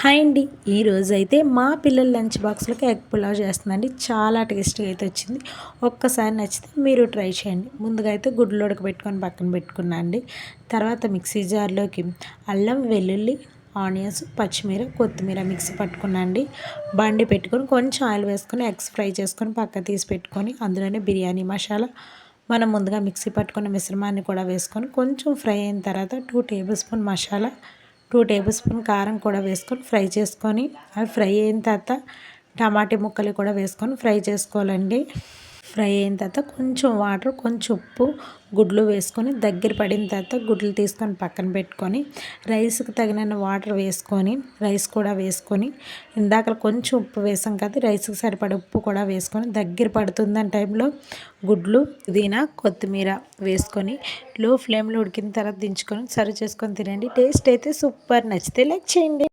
Hi అండి. ఈరోజైతే మా పిల్లల లంచ్ బాక్స్‌లోకి ఎగ్ పులావ్ చేస్తున్నానండి. చాలా టేస్టీగా అయితే వచ్చింది. ఒక్కసారి నచ్చితే మీరు ట్రై చేయండి. ముందుగా అయితే గుడ్లు ఉడకబెట్టుకొని పక్కన పెట్టుకున్నా అండి. తర్వాత మిక్సీ జార్‌లోకి అల్లం, వెల్లుల్లి, ఆనియన్స్, పచ్చిమిర, కొత్తిమీర మిక్సీ పట్టుకున్నా అండి. బండి పెట్టుకొని కొంచెం ఆయిల్ వేసుకొని ఎగ్స్ ఫ్రై చేసుకొని పక్కకు తీసి పెట్టుకొని అందులోనే బిర్యానీ మసాలా మనం ముందుగా మిక్సీ పట్టుకున్న మిశ్రమాన్ని కూడా వేసుకొని కొంచెం ఫ్రై అయిన తర్వాత 2 table spoon masala, 2 table spoon కారం కూడా వేసుకొని ఫ్రై చేసుకొని అవి ఫ్రై అయిన తర్వాత టమాటా ముక్కలు కూడా వేసుకొని ఫ్రై చేసుకోవాలండి. ఫ్రై అయిన తర్వాత కొంచెం వాటర్, కొంచెం ఉప్పు, గుడ్లు వేసుకొని దగ్గర పడిన తర్వాత గుడ్లు తీసుకొని పక్కన పెట్టుకొని రైస్కి తగినన్ని వాటర్ వేసుకొని రైస్ కూడా వేసుకొని ఇందాక కొంచెం ఉప్పు వేసాం కదా, రైస్కి సరిపడే ఉప్పు కూడా వేసుకొని దగ్గర పడుతుందని టైంలో గుడ్లు, పుదీనా, కొత్తిమీర వేసుకొని లో ఫ్లేమ్లో ఉడికిన తర్వాత దించుకొని సర్వ్ చేసుకొని తినండి. టేస్ట్ అయితే సూపర్. నచ్చితే లైక్ చేయండి.